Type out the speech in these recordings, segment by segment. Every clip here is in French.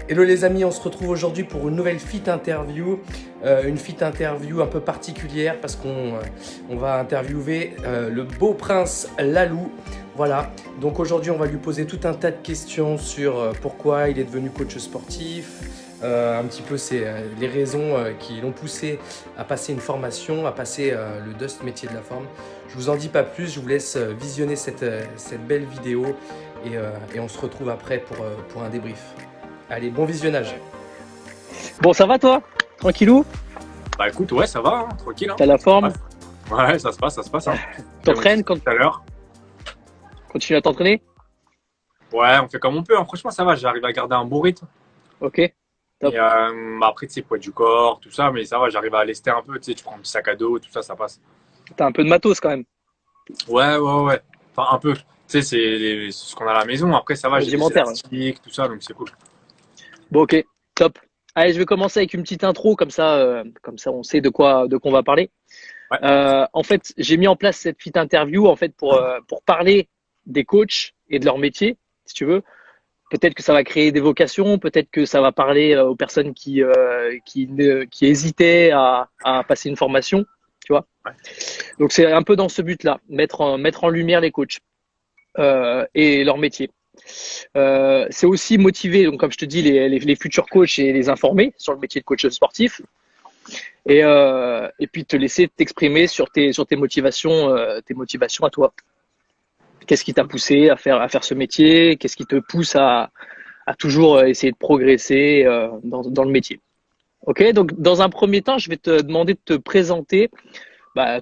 Hello les amis, on se retrouve aujourd'hui pour une nouvelle fit interview, une fit interview un peu particulière parce qu'on va interviewer le beau prince Lalou. Voilà, donc aujourd'hui on va lui poser tout un tas de questions sur pourquoi il est devenu coach sportif, un petit peu les raisons qui l'ont poussé à passer une formation, à passer le Dust métier de la forme. Je vous en dis pas plus, je vous laisse visionner cette belle vidéo et on se retrouve après pour un débrief. Allez, bon visionnage. Bon, ça va toi? Tranquillou? Bah écoute, ouais, ça va, hein, tranquille. Hein. T'as la forme? Ouais, ça se passe. Hein. T'entraînes tout à l'heure. Continue à t'entraîner? Ouais, on fait comme on peut. Hein. Franchement, ça va, j'arrive à garder un bon rythme. Ok, top. Et après, tu sais, poids du corps, tout ça, mais ça va, j'arrive à lester un peu. Tu sais, tu prends un petit sac à dos, tout ça, ça passe. T'as un peu de matos quand même. Ouais. Enfin, un peu. Tu sais, c'est ce qu'on a à la maison. Après, ça va, j'ai des Rudimentaire, élastiques, tout ça, donc c'est cool. Bon, ok, top. Allez, je vais commencer avec une petite intro, comme ça on sait de quoi on va parler. Ouais. En fait, j'ai mis en place cette petite interview en fait pour parler des coachs et de leur métier, si tu veux. Peut-être que ça va créer des vocations, peut-être que ça va parler aux personnes qui hésitaient à passer une formation, tu vois. Ouais. Donc c'est un peu dans ce but-là, mettre en lumière les coachs et leur métier. C'est aussi motiver, donc comme je te dis, les futurs coachs et les informer sur le métier de coach sportif. Et puis te laisser t'exprimer sur tes motivations à toi. Qu'est-ce qui t'a poussé à faire ce métier? Qu'est-ce qui te pousse à toujours essayer de progresser dans le métier? Ok, donc dans un premier temps, je vais te demander de te présenter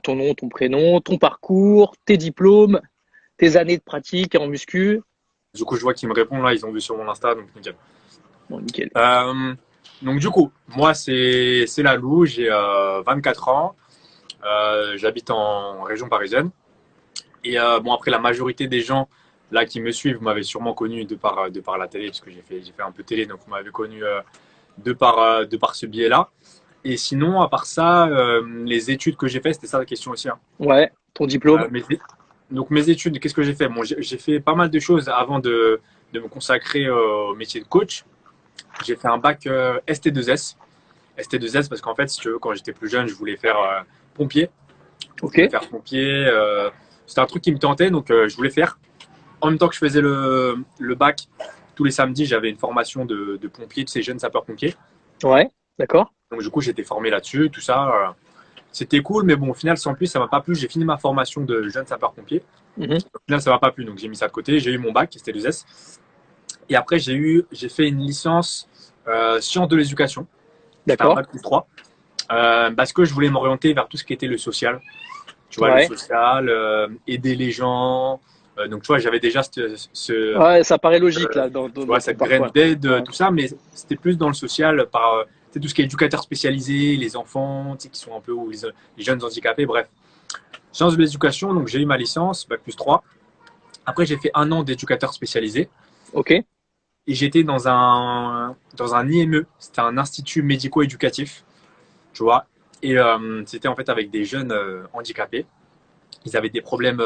ton nom, ton prénom, ton parcours, tes diplômes, tes années de pratique en muscu. Du coup, je vois qu'ils me répondent là, ils ont vu sur mon Insta, donc nickel. Bon, nickel. Donc du coup, moi c'est Lalou, j'ai 24 ans, j'habite en région parisienne. Et bon, après, la majorité des gens là qui me suivent, vous m'avez sûrement connu de par la télé, parce que j'ai fait un peu télé, donc vous m'avez connu de par ce biais-là. Et sinon, à part ça, les études que j'ai fait, c'était ça la question aussi. Hein. Ouais, ton diplôme. Donc mes études, qu'est-ce que j'ai fait? Bon, j'ai fait pas mal de choses avant de me consacrer au métier de coach. J'ai fait un bac ST2S. ST2S parce qu'en fait, si tu veux, quand j'étais plus jeune, je voulais faire pompier. Ok. Je voulais faire pompier. C'était un truc qui me tentait, donc je voulais faire. En même temps que je faisais le bac, tous les samedis, j'avais une formation de pompier, de ces jeunes sapeurs-pompiers. Ouais, d'accord. Donc du coup, j'étais formé là-dessus, tout ça. C'était cool, mais bon, au final, sans plus, ça m'a pas plu. J'ai fini ma formation de jeune sapeur-pompier. Mhm. Au final, ça m'a pas plu, donc j'ai mis ça de côté. J'ai eu mon bac, c'était 2S. Et après, j'ai fait une licence sciences de l'éducation. C'était un D'accord. bac plus 3. Parce que je voulais m'orienter vers tout ce qui était le social. Tu vois, Ouais. le social, aider les gens. Donc, tu vois, j'avais déjà Ouais, ça paraît logique là dans tu vois, ton cette graine parcours. d'aide, Ouais. tout ça, mais c'était plus dans le social par tout ce qui est éducateur spécialisé, les enfants qui sont un peu, ou les jeunes handicapés, bref. Sciences de l'éducation, donc j'ai eu ma licence, bac plus 3. Après, j'ai fait un an d'éducateur spécialisé Ok. et j'étais dans un IME, c'était un institut médico-éducatif, tu vois. Et c'était en fait avec des jeunes handicapés. Ils avaient des problèmes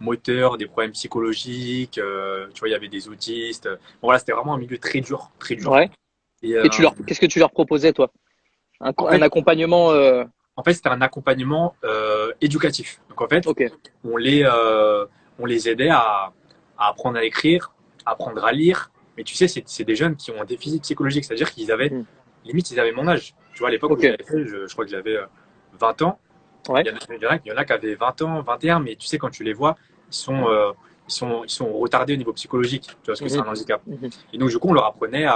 moteurs, des problèmes psychologiques, tu vois, il y avait des autistes. Bon, voilà, c'était vraiment un milieu très dur, très dur. Ouais. Et Et qu'est-ce que tu leur proposais toi? en Un fait, accompagnement. c'était un accompagnement éducatif. Donc en fait, Ok. on les, aidait à apprendre à écrire, à apprendre à lire. Mais tu sais, c'est des jeunes qui ont un déficit psychologique, c'est-à-dire qu'ils avaient, Hmm. limite, ils avaient mon âge. Tu vois, à l'époque où Ok. je l'avais fait, je crois que j'avais 20 ans. Ouais. Il y en a qui avaient 20 ans, 21, mais tu sais, quand tu les vois, ils sont retardés au niveau psychologique, tu vois, parce que c'est Mhm. un handicap. Mhm. Et donc, du coup, on leur apprenait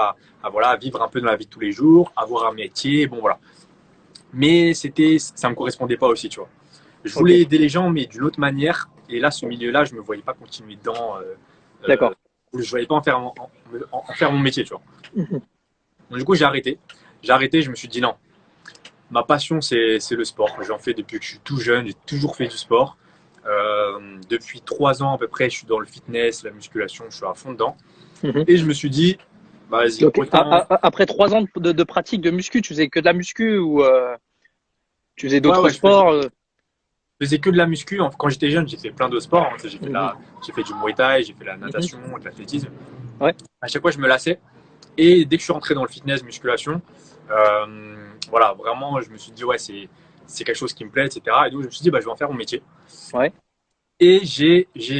voilà, à vivre un peu dans la vie de tous les jours, avoir un métier, bon, voilà. Mais ça ne me correspondait pas aussi, tu vois. Je Ok. voulais aider les gens, mais d'une autre manière. Et là, ce milieu-là, je ne me voyais pas continuer dedans. D'accord. Je ne voyais pas en faire mon métier, tu vois. Mhm. Donc, du coup, j'ai arrêté. Je me suis dit non. Ma passion, c'est le sport. J'en fais depuis que je suis tout jeune. J'ai toujours fait du sport. Depuis 3 ans à peu près, je suis dans le fitness, la musculation, je suis à fond dedans. Mhm. Et je me suis dit, bah, vas-y, Ok. autant. Après 3 ans de pratique de muscu, tu faisais que de la muscu ou tu faisais Ouais, d'autres ouais, sports je faisais que de la muscu. Quand j'étais jeune, j'ai fait plein de sports. Tu sais, Mhm. j'ai fait du muay thai, j'ai fait la Mhm. natation, de l'athlétisme. Ouais. À chaque fois, je me lassais. Et dès que je suis rentré dans le fitness, musculation, voilà, vraiment, je me suis dit, ouais, c'est quelque chose qui me plaît, etc. Et donc, je me suis dit, bah, je vais en faire mon métier. Ouais. Et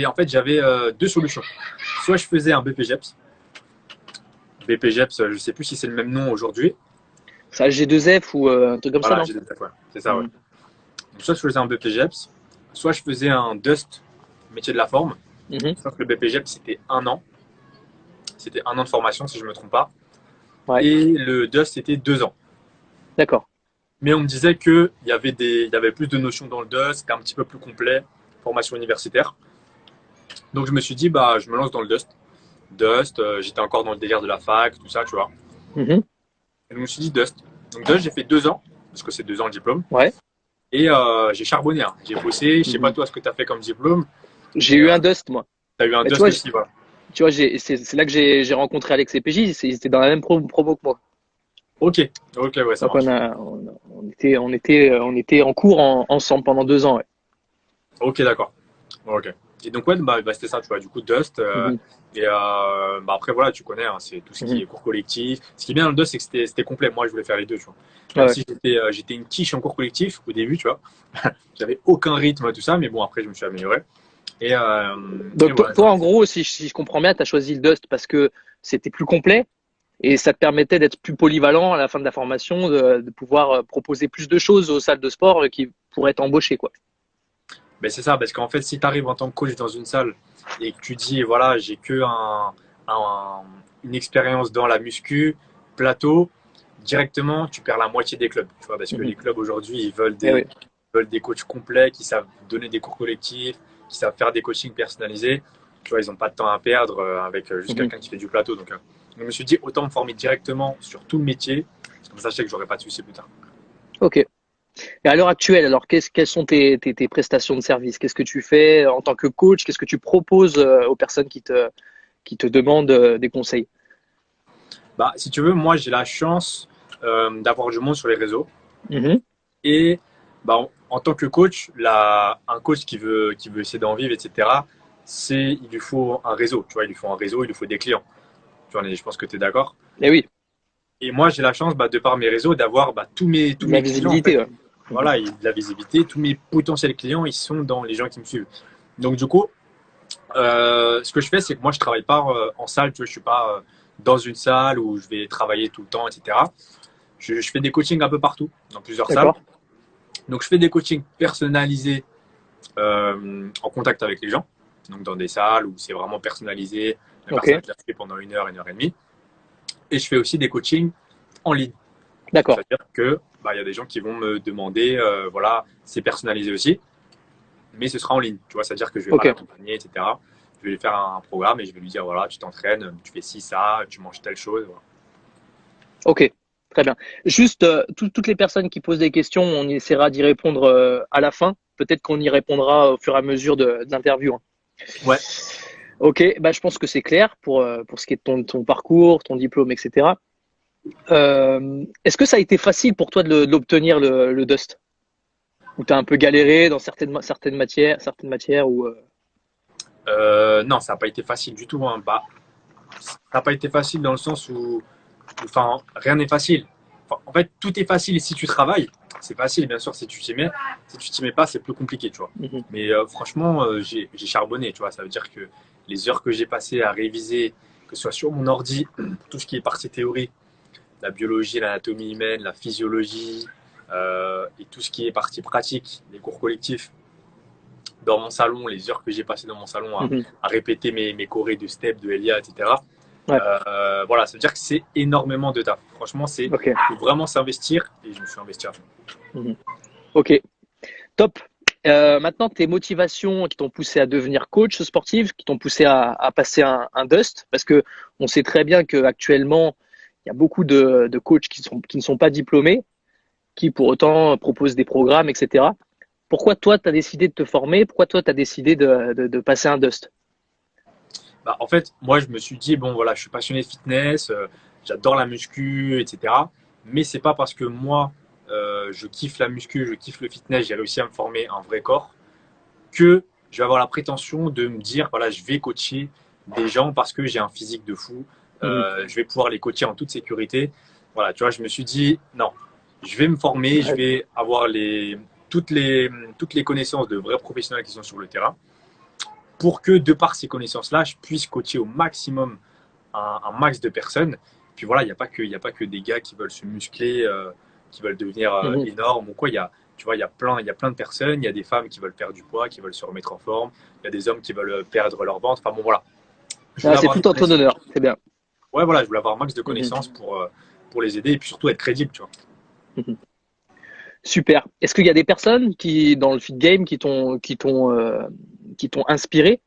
en fait, j'avais deux solutions. Soit je faisais un BPGEPS. BPGEPS, je ne sais plus si c'est le même nom aujourd'hui. Ça, G2F ou un truc comme Voilà, ça, non? j'ai des tafs, ouais. C'est ça, ouais. Mhm. Donc, soit je faisais un BPGEPS, soit je faisais un DUST, métier de la forme. Mhm. Sauf que le BPGEPS, c'était 1 an. C'était 1 an de formation, si je ne me trompe pas. Ouais. Et le DUST, c'était 2 ans. D'accord. Mais on me disait qu'il y avait plus de notions dans le DUST, c'était un petit peu plus complet, formation universitaire. Donc je me suis dit, bah, je me lance dans le DUST. DUST, j'étais encore dans le délire de la fac, tout ça, tu vois. Mhm. Et je me suis dit DUST. Donc DUST, j'ai fait 2 ans, parce que c'est 2 ans le diplôme. Ouais. Et j'ai charbonné, hein. J'ai bossé. Je sais pas toi ce que tu as fait comme diplôme. J'ai eu un Dust, moi. Tu as eu un Bah, tu DUST vois, aussi, voilà. c'est là que j'ai rencontré Alex et PJ. Ils étaient dans la même promo que moi. Ok, ouais, ça Donc marche. on était en cours ensemble pendant 2 ans. Ouais. Ok, d'accord. Ok. Et donc, ouais, bah, c'était ça, tu vois, du coup, Dust. Mhm. Et bah, après, voilà, tu connais, hein, c'est tout ce qui Mhm. est cours collectif. Ce qui est bien dans le Dust, c'est que c'était complet. Moi, je voulais faire les deux, tu vois. Ouais, Même ouais. si j'étais une quiche en cours collectif au début, tu vois. J'avais aucun rythme, tout ça, mais bon, après, je me suis amélioré. Et Donc voilà. toi, en gros, si je comprends bien, tu as choisi le Dust parce que c'était plus complet et ça te permettait d'être plus polyvalent à la fin de la formation, de pouvoir proposer plus de choses aux salles de sport qui pourraient t'embaucher, quoi. Ben, c'est ça, parce qu'en fait, si tu arrives en tant que coach dans une salle et que tu dis, voilà, j'ai que une expérience dans la muscu, plateau, directement, tu perds la moitié des clubs. Tu vois, parce que Mhm. les clubs aujourd'hui, Eh oui. ils veulent des coachs complets qui savent donner des cours collectifs, qui savent faire des coachings personnalisés. Tu vois, ils n'ont pas de temps à perdre avec juste Mhm. quelqu'un qui fait du plateau. Donc, je me suis dit, autant me former directement sur tout le métier. Comme ça, je sais que j'aurai pas de soucis plus tard. Ok. Et à l'heure actuelle, alors quelles sont tes prestations de service? Qu'est-ce que tu fais en tant que coach? Qu'est-ce que tu proposes aux personnes qui te demandent des conseils? Bah, si tu veux, moi, j'ai la chance d'avoir du monde sur les réseaux. Mhm. Et bah, en tant que coach, un coach qui veut essayer d'en vivre, etc., il lui faut un réseau. Tu vois, il lui faut un réseau, il lui faut des clients. Tu vois, je pense que tu es d'accord. Eh oui, Et moi, j'ai la chance, bah, de par mes réseaux, d'avoir tous la mes clients, en fait. visibilité. Ouais. Mhm. Voilà, il y a de la visibilité. Tous mes potentiels clients, ils sont dans les gens qui me suivent. Donc, du coup, ce que je fais, c'est que moi, je travaille pas en salle. Tu vois, je suis pas dans une salle où je vais travailler tout le temps, etc. Je fais des coachings un peu partout, dans plusieurs salles. D'accord. Donc, je fais des coachings personnalisés en contact avec les gens, donc dans des salles où c'est vraiment personnalisé, la Ok. personne a déjà fait pendant 1 heure et demie. Et je fais aussi des coachings en ligne. Donc, D'accord. c'est-à-dire que bah, y a des gens qui vont me demander, voilà, c'est personnalisé aussi, mais ce sera en ligne. Tu vois, c'est-à-dire que je vais pas Ok. l'accompagner, etc. Je vais lui faire un programme et je vais lui dire, voilà, tu t'entraînes, tu fais ci, ça, tu manges telle chose. Voilà. Ok. Très bien. Juste, toutes les personnes qui posent des questions, on essaiera d'y répondre à la fin. Peut-être qu'on y répondra au fur et à mesure de l'interview, hein. Ouais. Ok, bah, je pense que c'est clair pour ce qui est de ton parcours, ton diplôme, etc. Est-ce que ça a été facile pour toi de l'obtenir, le Dust? Ou tu as un peu galéré dans certaines matières ou Non, ça n'a pas été facile du tout, hein. Bah, ça n'a pas été facile dans le sens où, enfin, rien n'est facile. Enfin, en fait, tout est facile si tu travailles. C'est facile, bien sûr, si tu t'y mets. Si tu t'y mets pas, c'est plus compliqué, tu vois. Mhm. Mais franchement, j'ai charbonné, tu vois. Ça veut dire que les heures que j'ai passées à réviser, que ce soit sur mon ordi, tout ce qui est partie théorie, la biologie, l'anatomie humaine, la physiologie, et tout ce qui est partie pratique, les cours collectifs, dans mon salon, les heures que j'ai passées dans mon salon Mhm. à répéter mes chorés de step, de Elia, etc. Ouais, Voilà, ça veut dire que c'est énormément de taf. Franchement, ok. faut vraiment s'investir et je me suis investi à fond. Mhm. Ok, top. Maintenant, tes motivations qui t'ont poussé à devenir coach sportif, qui t'ont poussé à passer un Dust, parce que on sait très bien qu'actuellement, il y a beaucoup de coachs qui ne sont pas diplômés, qui pour autant proposent des programmes, etc. Pourquoi toi, tu as décidé de te former? Pourquoi toi, tu as décidé de passer un Dust? Bah, en fait, moi, je me suis dit, bon, voilà, je suis passionné de fitness, j'adore la muscu, etc. Mais c'est pas parce que moi, je kiffe la muscu, je kiffe le fitness, j'ai réussi à me former un vrai corps, que je vais avoir la prétention de me dire, voilà, je vais coacher des gens parce que j'ai un physique de fou, Je vais pouvoir les coacher en toute sécurité. Voilà, tu vois, je me suis dit, non, je vais me former, je vais avoir toutes les connaissances de vrais professionnels qui sont sur le terrain pour que, de par ces connaissances-là, je puisse coacher au maximum un max de personnes. Puis voilà, il n'y a pas que des gars qui veulent se muscler, qui veulent devenir énormes ou quoi. Tu vois, il y a plein de personnes. Il y a des femmes qui veulent perdre du poids, qui veulent se remettre en forme. Il y a des hommes qui veulent perdre leur ventre. Enfin bon, voilà. C'est tout en ton honneur, c'est bien. Ouais, voilà, je voulais avoir un max de connaissances pour les aider et puis surtout être crédible, tu vois. Super. Est-ce qu'il y a des personnes qui, dans le fit game, qui t'ont inspiré,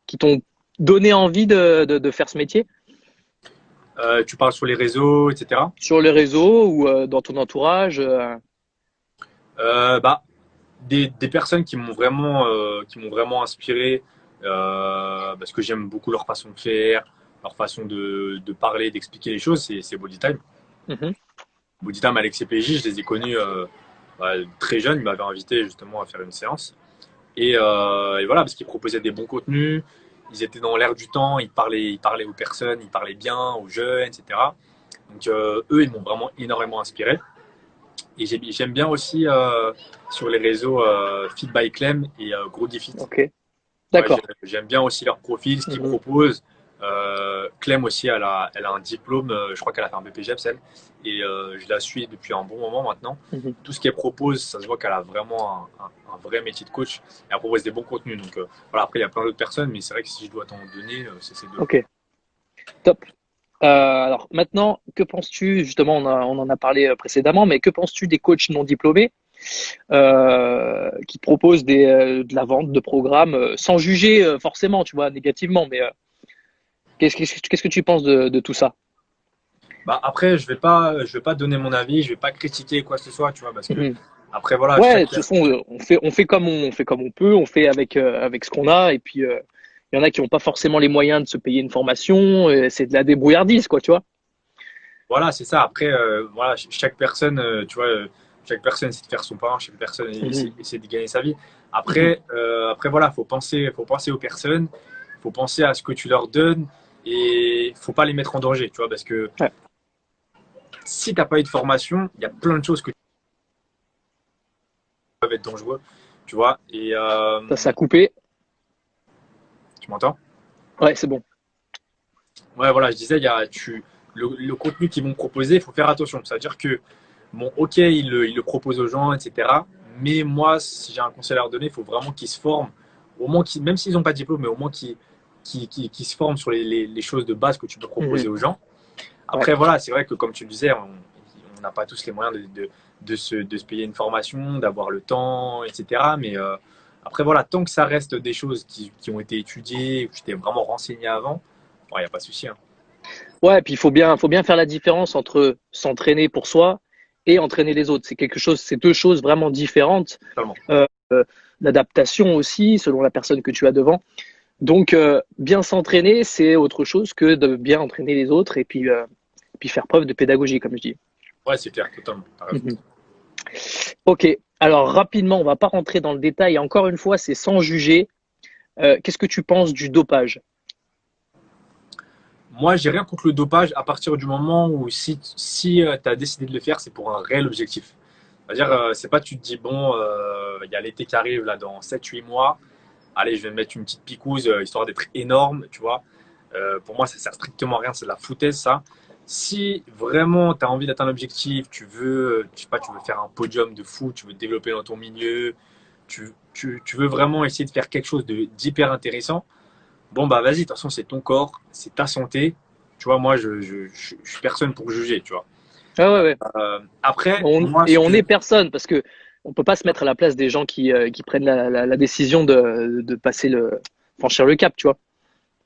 qui t'ont donné envie de faire ce métier? Tu parles sur les réseaux, etc. Sur les réseaux ou dans ton entourage? Des personnes qui m'ont vraiment inspiré parce que j'aime beaucoup leur façon de faire, leur façon de parler, d'expliquer les choses, c'est Body Time. Body Time, Alex et PJ, je les ai connus très jeunes. Ils m'avaient invité justement à faire une séance. Et voilà, parce qu'ils proposaient des bons contenus. Ils étaient dans l'air du temps, ils parlaient aux personnes, ils parlaient bien aux jeunes, etc. Donc eux, ils m'ont vraiment énormément inspiré. Et j'aime bien aussi sur les réseaux Fit by Clem et Grody Fit. Ok, d'accord. Ouais, j'aime bien aussi leur profil, ce qu'ils proposent. Clem aussi, elle a un diplôme, je crois qu'elle a fait un BPGEPS, elle, et je la suis depuis un bon moment maintenant. Tout ce qu'elle propose, ça se voit qu'elle a vraiment un vrai métier de coach, et elle propose des bons contenus. Donc voilà, après il y a plein d'autres personnes, mais c'est vrai que si je dois t'en donner, c'est ces deux. Ok, top. Alors maintenant, que penses-tu, justement, on en a parlé précédemment, mais que penses-tu des coachs non diplômés qui proposent de la vente de programmes sans juger forcément, tu vois, négativement, mais qu'est-ce que tu penses de tout ça? Bah après, je vais pas donner mon avis, je vais pas critiquer quoi que ce soit, tu vois, parce que après voilà. Ouais, de toute façon, on fait comme on peut, on fait avec ce qu'on a, et puis il y en a qui n'ont pas forcément les moyens de se payer une formation, c'est de la débrouillardise, quoi, tu vois. Voilà, c'est ça. Après, voilà, chaque personne, tu vois, chaque personne essaie de faire son pain, chaque personne essaie de gagner sa vie. Après, voilà, faut penser aux personnes, faut penser à ce que tu leur donnes et faut pas les mettre en danger, tu vois, parce que si t'as pas eu de formation, il y a plein de choses qui peuvent être dangereux, tu vois. Et Ça a coupé. tu m'entends? Ouais, c'est bon. Ouais, voilà, je disais, le contenu qu'ils vont proposer, il faut faire attention. C'est-à-dire que, bon, ok, ils le proposent aux gens, etc. Mais moi, si j'ai un conseil à leur donner, il faut vraiment qu'ils se forment, au moins même s'ils n'ont pas de diplôme, mais au moins qu'ils se forment sur les choses de base que tu peux proposer aux gens. Après, voilà, c'est vrai que comme tu le disais, on n'a pas tous les moyens de se payer une formation, d'avoir le temps, etc. Mais après, voilà, tant que ça reste des choses qui ont été étudiées, que tu t'es vraiment renseigné avant, il n'y a pas de souci. Hein. Ouais, puis il faut bien faire la différence entre s'entraîner pour soi et entraîner les autres. C'est deux choses vraiment différentes. L'adaptation aussi, selon la personne que tu as devant. Donc, bien s'entraîner, c'est autre chose que de bien entraîner les autres et puis faire preuve de pédagogie, comme je dis. Ouais, c'est clair, totalement. T'as raison. Ok, alors rapidement, on va pas rentrer dans le détail. Encore une fois, c'est sans juger. Qu'est-ce que tu penses du dopage? Moi, j'ai rien contre le dopage à partir du moment où si tu as décidé de le faire, c'est pour un réel objectif. C'est-à-dire, c'est pas tu te dis, bon, il y a l'été qui arrive là dans 7-8 mois, allez, je vais me mettre une petite picouse histoire d'être énorme, tu vois. Pour moi, ça sert strictement à rien, c'est de la foutaise, ça. Si vraiment tu as envie d'atteindre un objectif, tu veux faire un podium de fou, tu veux te développer dans ton milieu, tu veux vraiment essayer de faire quelque chose d'hyper intéressant, bon, bah vas-y, de toute façon, c'est ton corps, c'est ta santé. Tu vois, moi, je suis personne pour juger, tu vois. Ah ouais. Après, on est personne parce que on peut pas se mettre à la place des gens qui prennent la décision de franchir le cap, tu vois.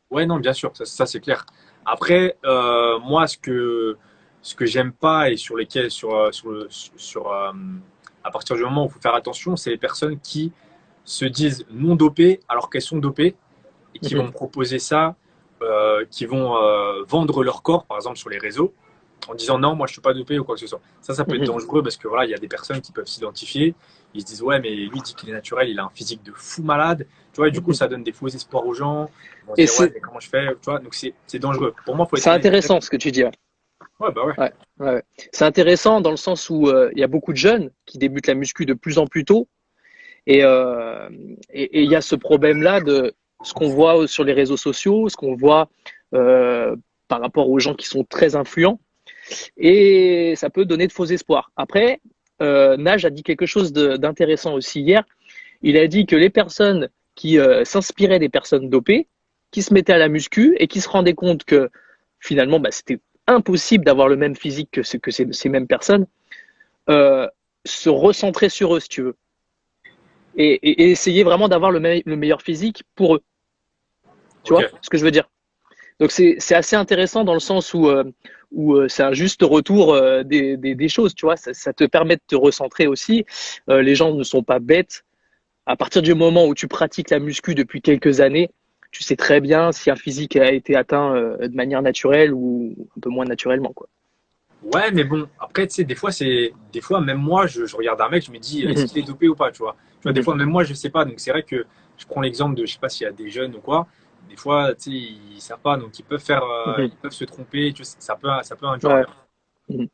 Ouais, non, bien sûr, ça c'est clair. Après, moi, ce que j'aime pas et sur lesquels, à partir du moment où il faut faire attention, c'est les personnes qui se disent non dopées alors qu'elles sont dopées et qui vont proposer ça, qui vont vendre leur corps, par exemple sur les réseaux, en disant non, moi je suis pas dopé ou quoi que ce soit. Ça peut être dangereux parce que voilà, il y a des personnes qui peuvent s'identifier. Ils se disent ouais, mais lui il dit qu'il est naturel, il a un physique de fou malade. Tu vois, et du coup, ça donne des faux espoirs aux gens. Ils vont se Et dire ouais, mais comment je fais? Tu vois, donc c'est dangereux. Pour moi, faut être c'est honnête. intéressant ce que tu dis. Ouais. Ouais, bah ouais. Ouais, ouais. C'est intéressant dans le sens où il y a beaucoup de jeunes qui débutent la muscu de plus en plus tôt. Et il y a ce problème-là de ce qu'on voit sur les réseaux sociaux, ce qu'on voit par rapport aux gens qui sont très influents. Et ça peut donner de faux espoirs. Après, Nage a dit quelque chose d'intéressant aussi hier. Il a dit que les personnes qui s'inspiraient des personnes dopées, qui se mettaient à la muscu et qui se rendaient compte que finalement, c'était impossible d'avoir le même physique que ces mêmes personnes, se recentrer sur eux, si tu veux. Et essayer vraiment d'avoir le meilleur physique pour eux. Tu vois ce que je veux dire? Donc c'est assez intéressant dans le sens où c'est un juste retour des choses, tu vois. Ça te permet de te recentrer aussi. Les gens ne sont pas bêtes. À partir du moment où tu pratiques la muscu depuis quelques années, tu sais très bien si un physique a été atteint de manière naturelle ou un peu moins naturellement, quoi. Ouais, mais bon, après, tu sais, des fois, même moi, je regarde un mec, je me dis, est-ce qu'il est dopé ou pas, tu vois. Tu vois, des fois, même moi, je sais pas. Donc, c'est vrai que je prends l'exemple de, je sais pas s'il y a des jeunes ou quoi. Des fois, tu sais, ils savent pas, donc ils peuvent se tromper. Tu sais, ça peut induire Ouais. en erreur.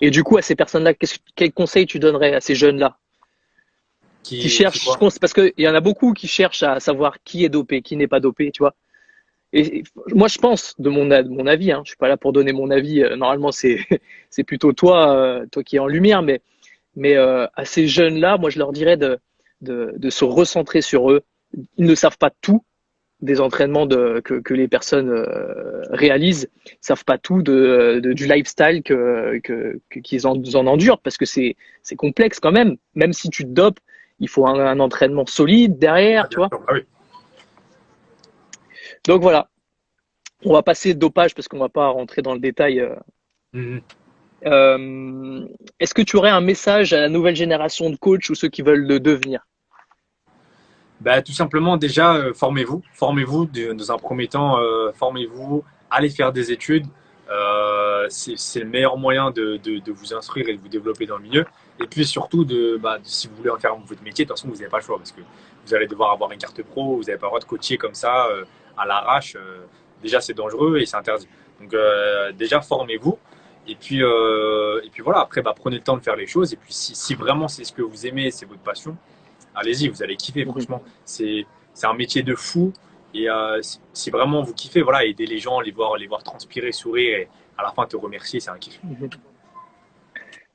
Et du coup, à ces personnes-là, quel conseil tu donnerais à ces jeunes-là qui Qui cherchent, quoi? parce qu'il y en a beaucoup qui cherchent à savoir qui est dopé, qui n'est pas dopé, tu vois. Et moi, je pense, de mon avis, je suis pas là pour donner mon avis. Normalement, c'est c'est plutôt toi qui es en lumière, mais à ces jeunes-là, moi, je leur dirais de se recentrer sur eux. Ils ne savent pas tout des entraînements que les personnes réalisent, ils savent pas tout du lifestyle qu'ils en endurent parce que c'est complexe quand même. Même si tu te dopes, il faut un entraînement solide Ah, derrière, tu bien vois. sûr. Ah oui. Donc voilà, on va passer le dopage parce qu'on va pas rentrer dans le détail. Mhm. Est-ce que tu aurais un message à la nouvelle génération de coachs ou ceux qui veulent le devenir? Bah, tout simplement, déjà, formez-vous. Formez-vous dans un premier temps, formez-vous, allez faire des études. C'est le meilleur moyen de vous instruire et de vous développer dans le milieu. Et puis surtout, si vous voulez en faire votre métier, de toute façon, vous n'avez pas le choix parce que vous allez devoir avoir une carte pro, vous n'avez pas le droit de coacher comme ça, à l'arrache. Déjà, c'est dangereux et c'est interdit. Donc, déjà, formez-vous. Et puis voilà, après, prenez le temps de faire les choses. Et puis, si vraiment c'est ce que vous aimez, c'est votre passion, allez-y, vous allez kiffer, franchement. C'est un métier de fou. Et si vraiment vous kiffez, voilà, aider les gens, les voir transpirer, sourire et à la fin te remercier, c'est un kiff.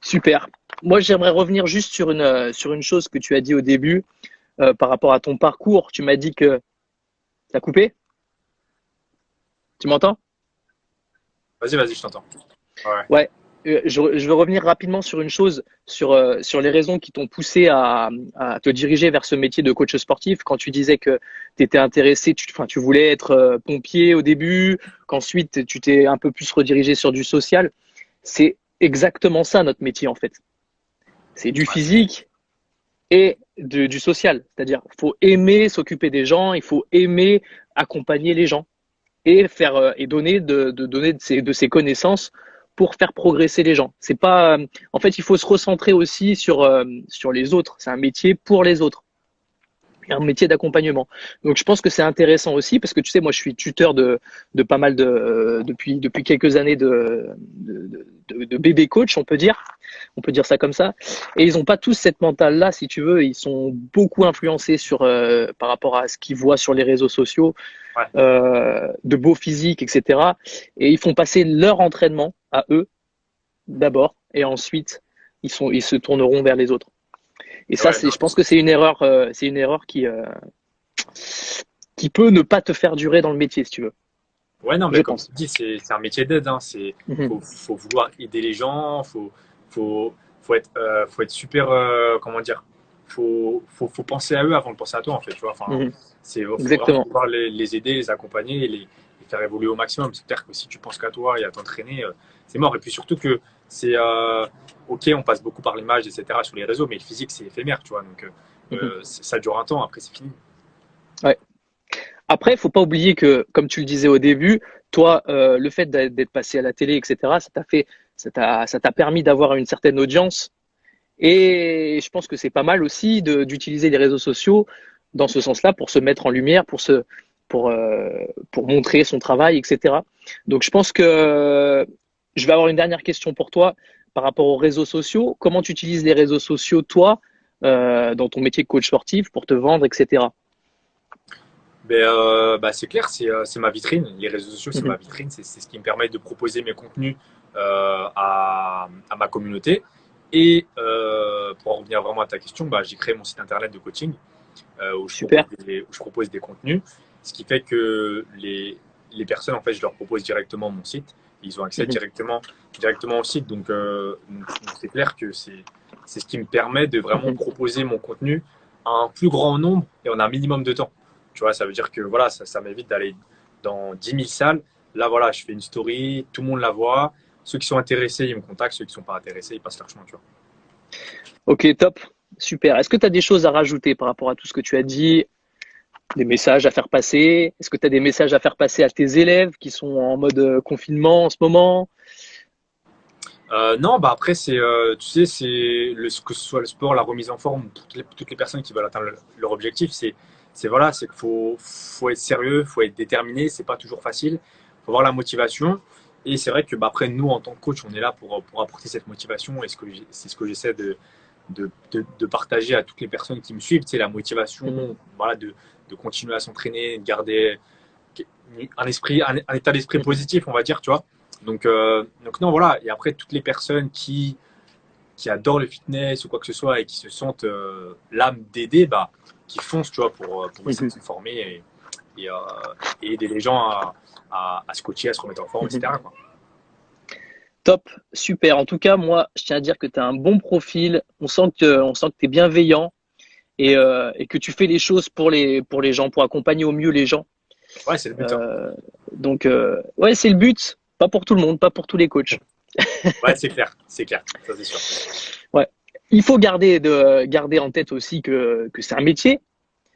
Super. Moi, j'aimerais revenir juste sur une chose que tu as dit au début par rapport à ton parcours. Tu m'as dit que… T'as coupé? Tu m'entends? Vas-y, je t'entends. Ouais. Ouais. Je veux revenir rapidement sur une chose, sur les raisons qui t'ont poussé à te diriger vers ce métier de coach sportif. Quand tu disais que tu étais intéressé, tu voulais être pompier au début, qu'ensuite tu t'es un peu plus redirigé sur du social. C'est exactement ça notre métier en fait. C'est du physique et du social. C'est-à-dire, il faut aimer s'occuper des gens, il faut aimer accompagner les gens et faire et donner donner de ses connaissances pour faire progresser les gens. C'est pas, en fait, il faut se recentrer aussi sur les autres. C'est un métier pour les autres, un métier d'accompagnement. Donc, je pense que c'est intéressant aussi parce que tu sais, moi, je suis tuteur de pas mal depuis quelques années de bébé coach, on peut dire ça comme ça. Et ils n'ont pas tous cette mentale-là, si tu veux. Ils sont beaucoup influencés par rapport à ce qu'ils voient sur les réseaux sociaux, Ouais. de beaux physiques, etc. Et ils font passer leur entraînement à eux d'abord, et ensuite ils se tourneront vers les autres. Et ça, Ouais, je pense que c'est une erreur qui peut ne pas te faire durer dans le métier, si tu veux. ouais, non, Je mais comme tu pense. dis, c'est un métier d'aide. Hein. Faut vouloir aider les gens. Faut, faut être super. Comment dire? Faut penser à eux avant de penser à toi, en fait. Tu vois. Enfin, faut vraiment Exactement. pouvoir les aider, les accompagner et les faire évoluer au maximum. C'est-à-dire que si tu penses qu'à toi et à t'entraîner, c'est mort. Et puis surtout que c'est. Ok, on passe beaucoup par l'image, etc. sur les réseaux, mais le physique, c'est éphémère, tu vois. Donc, ça dure un temps, après, c'est fini. Ouais. Après, il faut pas oublier que, comme tu le disais au début, toi, le fait d'être passé à la télé, etc., ça t'a permis d'avoir une certaine audience. Et je pense que c'est pas mal aussi d'utiliser les réseaux sociaux dans ce sens-là pour se mettre en lumière, pour montrer son travail, etc. Donc je pense que je vais avoir une dernière question pour toi par rapport aux réseaux sociaux. Comment tu utilises les réseaux sociaux, toi, dans ton métier de coach sportif pour te vendre, etc. C'est clair, c'est ma vitrine. Les réseaux sociaux, c'est ma vitrine. C'est ce qui me permet de proposer mes contenus à ma communauté. Et pour en revenir vraiment à ta question, j'ai créé mon site internet de coaching où Super. où je propose des contenus. Ce qui fait que les personnes, en fait, je leur propose directement mon site. Ils ont accès directement au site. Donc c'est clair que c'est ce qui me permet de vraiment proposer mon contenu à un plus grand nombre et en un minimum de temps. Tu vois, ça veut dire que voilà, ça m'évite d'aller dans 10 000 salles. Là, voilà, je fais une story, tout le monde la voit. Ceux qui sont intéressés, ils me contactent. Ceux qui ne sont pas intéressés, ils passent leur chemin, tu vois. Ok, top. Super. Est-ce que tu as des choses à rajouter par rapport à tout ce que tu as dit? Des messages à faire passer? Est-ce que tu as des messages à faire passer à tes élèves qui sont en mode confinement en ce moment? Non, après, tu sais, que ce soit le sport, la remise en forme, toutes les personnes qui veulent atteindre leur objectif, voilà, c'est qu'il faut être sérieux, faut être déterminé, c'est pas toujours facile, faut avoir la motivation. Et c'est vrai que après, nous, en tant que coach, on est là pour apporter cette motivation et c'est ce que j'essaie de partager à toutes les personnes qui me suivent, tu sais, la motivation, voilà, de continuer à s'entraîner, de garder un état d'esprit positif, on va dire, tu vois. Donc non, voilà. Et après, toutes les personnes qui adorent le fitness ou quoi que ce soit et qui se sentent l'âme d'aider, qui foncent, tu vois, pour essayer de se former et aider les gens à se coacher, à se remettre en forme, etc., quoi. Top, super. En tout cas, moi, je tiens à dire que tu as un bon profil. On sent que tu es bienveillant et que tu fais les choses pour les gens, pour accompagner au mieux les gens. Ouais, c'est le but. Donc, ouais, c'est le but. Pas pour tout le monde, pas pour tous les coachs. Ouais, c'est clair, ça c'est sûr. Ouais. Il faut garder en tête aussi que c'est un métier,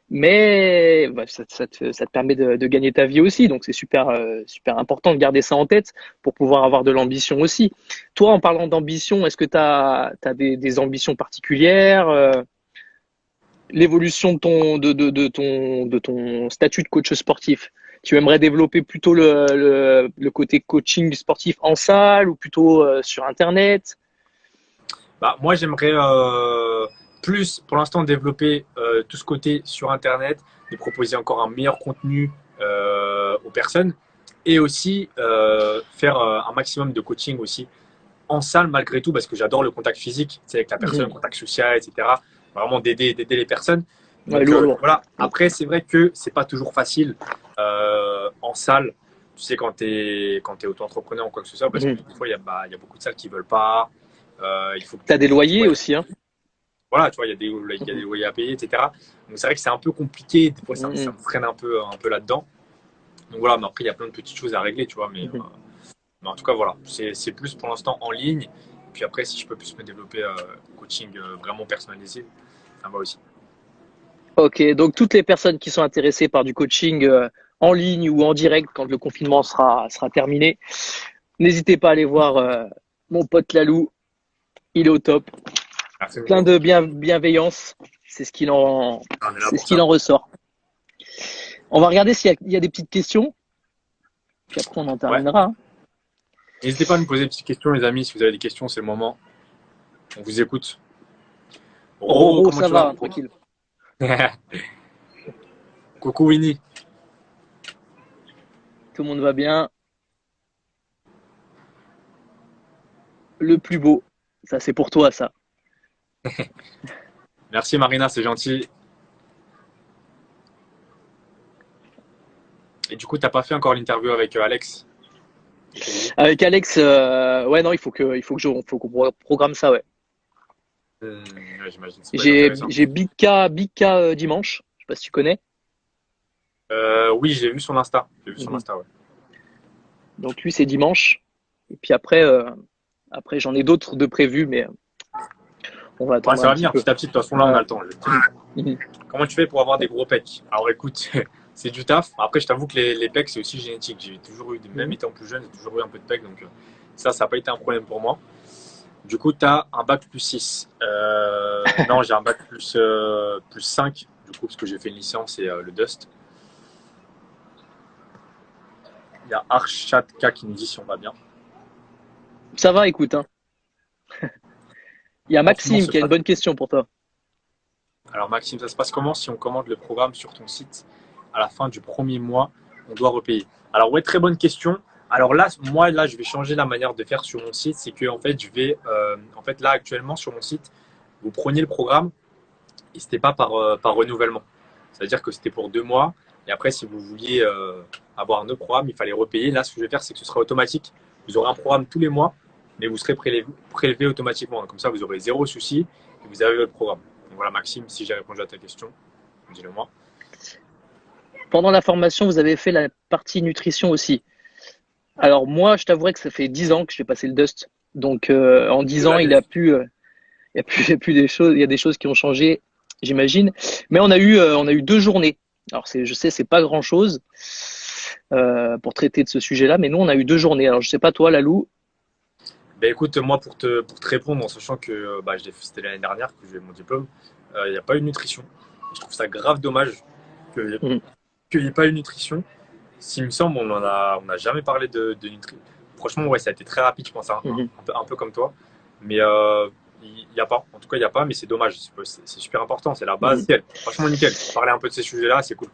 mais ça te permet de gagner ta vie aussi. Donc, c'est super important de garder ça en tête pour pouvoir avoir de l'ambition aussi. Toi, en parlant d'ambition, est-ce que tu as des ambitions particulières? L'évolution de ton statut de coach sportif. Tu aimerais développer plutôt le côté coaching sportif en salle ou plutôt sur Internet? Moi, j'aimerais plus, pour l'instant, développer tout ce côté sur Internet, de proposer encore un meilleur contenu aux personnes et aussi faire un maximum de coaching aussi en salle malgré tout parce que j'adore le contact physique, c'est avec la personne, le contact social, etc. Vraiment d'aider les personnes. Donc, lourd. Voilà. Après, c'est vrai que c'est pas toujours facile en salle. Tu sais, quand tu es auto-entrepreneur ou quoi que ce soit, parce que des fois, il y a beaucoup de salles qui veulent pas. Il faut que tu as des loyers aussi, hein? Voilà, tu vois, il y a des loyers à payer, etc. Donc, c'est vrai que c'est un peu compliqué. Des fois, ça me freine un peu là-dedans. Donc, voilà, mais après, il y a plein de petites choses à régler, tu vois. Mais en tout cas, voilà, c'est plus pour l'instant en ligne. Puis après, si je peux plus me développer coaching vraiment personnalisé, ça va aussi. Ok, donc toutes les personnes qui sont intéressées par du coaching en ligne ou en direct quand le confinement sera terminé, n'hésitez pas à aller voir mon pote Lalou. Il est au top. Merci plein de bienveillance. C'est ce qu'il en ressort. On va regarder s'il y a des petites questions. Puis après, on en terminera. Ouais. N'hésitez pas à nous poser des petites questions, les amis. Si vous avez des questions, c'est le moment. On vous écoute. Oh, ça va, tranquille. Coucou Winnie. Tout le monde va bien. Le plus beau. Ça, c'est pour toi, ça. Merci Marina, c'est gentil. Et du coup, t'as pas fait encore l'interview avec Alex? Avec Alex, ouais, non, il faut qu'on programme ça, ouais. Ouais, j'imagine. J'ai Big K dimanche. Je sais pas si tu connais. Oui, j'ai vu son Insta. Ouais. Donc lui, c'est dimanche. Et puis après j'en ai d'autres de prévus, mais on va attendre. Ouais, ça va venir petit à petit. De toute façon, là, on a le temps. Comment tu fais pour avoir des gros pecs? Alors écoute, c'est du taf. Après, je t'avoue que les pecs, c'est aussi génétique. J'ai toujours eu, même Mhm. étant plus jeune, j'ai toujours eu un peu de pecs. Donc, ça n'a pas été un problème pour moi. Du coup, tu as un bac plus 6. Non, j'ai un bac plus 5, du coup, parce que j'ai fait une licence et le Dust. Il y a Archatka qui nous dit si on va bien. Ça va, écoute, hein. Il y a Franchement, Maxime qui a une bonne question pour toi. alors, Maxime, ça se passe comment si on commande le programme sur ton site à la fin du premier mois, on doit repayer? Alors, ouais, très bonne question. Alors là, moi, là, je vais changer la manière de faire sur mon site. C'est que, en fait, en fait, là, actuellement, sur mon site, vous preniez le programme et c'était pas par renouvellement. C'est-à-dire que c'était pour 2 mois. Et après, si vous vouliez avoir un autre programme, il fallait repayer. Là, ce que je vais faire, c'est que ce sera automatique. Vous aurez un programme tous les mois, mais vous serez prélevé automatiquement. Comme ça, vous aurez zéro souci et vous avez votre programme. Donc voilà, Maxime, si j'ai répondu à ta question, dis-le moi. Pendant la formation, vous avez fait la partie nutrition aussi. Alors moi, je t'avouerais que ça fait 10 ans que je fais passer le Dust. Donc en 10 ans, il y a plus des choses, il y a des choses qui ont changé, j'imagine. Mais on a eu 2 journées. Alors je sais, c'est pas grand-chose pour traiter de ce sujet-là, mais nous, on a eu 2 journées. Alors je sais pas toi, Lalou. Ben écoute, moi, pour te répondre, en sachant que c'était l'année dernière que j'ai eu mon diplôme, il n'y a pas eu de nutrition. Et je trouve ça grave dommage qu'il Mhm. n'y ait pas eu de nutrition. S'il me semble, on a jamais parlé de nutrition. Franchement, ouais, ça a été très rapide, je pense, hein, Mhm. un peu comme toi. Mais il n'y a pas. En tout cas, il n'y a pas, mais c'est dommage. C'est super important. C'est la base. Mhm. Nickel. Franchement, nickel. Parler un peu de ces sujets-là, c'est cool.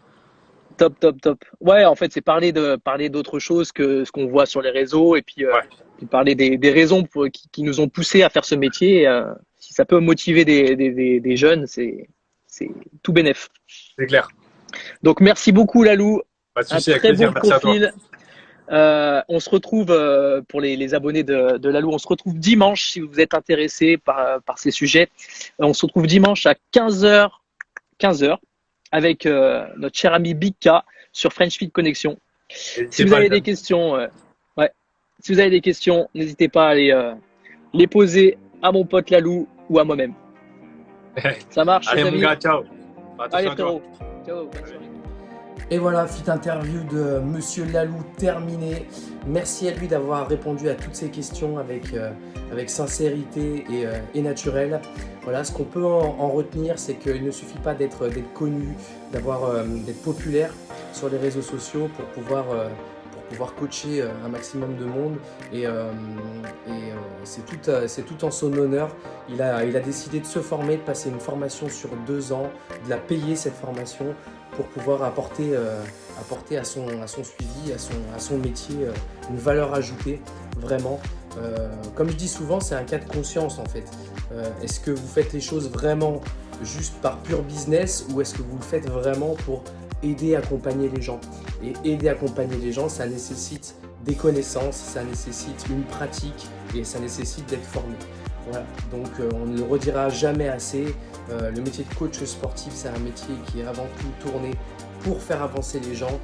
Top, top, top. Ouais, en fait, c'est parler d'autre chose que ce qu'on voit sur les réseaux et Ouais, puis parler des raisons qui nous ont poussé à faire ce métier. Si ça peut motiver des jeunes, c'est tout bénef. c'est clair. Donc, merci beaucoup, Lalou. Pas de Un souci, avec très plaisir. bon Merci à toi. profil. On se retrouve pour les abonnés de Lalou. On se retrouve dimanche si vous êtes intéressés par ces sujets. On se retrouve dimanche à 15h avec notre cher ami Big K sur French Fit Connexion. Si N'hésitez vous pas, avez les des amis. questions, ouais. Si vous avez des questions, n'hésitez pas à les poser à mon pote Lalou ou à moi-même. Ça marche, Allez, les mon amis. gars, ciao. Allez, Attention à toi. frérot. Ciao, bonne soirée. Et voilà, fit interview de Monsieur Lalou terminée. Merci à lui d'avoir répondu à toutes ces questions avec sincérité et naturel. Voilà, ce qu'on peut en retenir, c'est qu'il ne suffit pas d'être connu, d'être populaire sur les réseaux sociaux pour pouvoir coacher un maximum de monde. C'est tout en son honneur. Il a décidé de se former, de passer une formation sur 2 ans, de la payer cette formation pour pouvoir apporter à son suivi, à son métier une valeur ajoutée, vraiment. Comme je dis souvent, c'est un cas de conscience en fait. Est-ce que vous faites les choses vraiment juste par pur business ou est-ce que vous le faites vraiment pour aider, accompagner les gens? Et aider, accompagner les gens, ça nécessite des connaissances, ça nécessite une pratique et ça nécessite d'être formé. Voilà, donc on ne le redira jamais assez. Le métier de coach sportif, c'est un métier qui est avant tout tourné pour faire avancer les gens.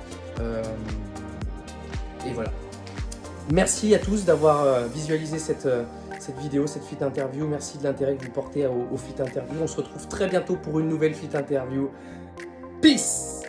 Et voilà. Merci à tous d'avoir visualisé cette vidéo, cette fit interview. Merci de l'intérêt que vous portez au fit interview. On se retrouve très bientôt pour une nouvelle fit interview. Peace!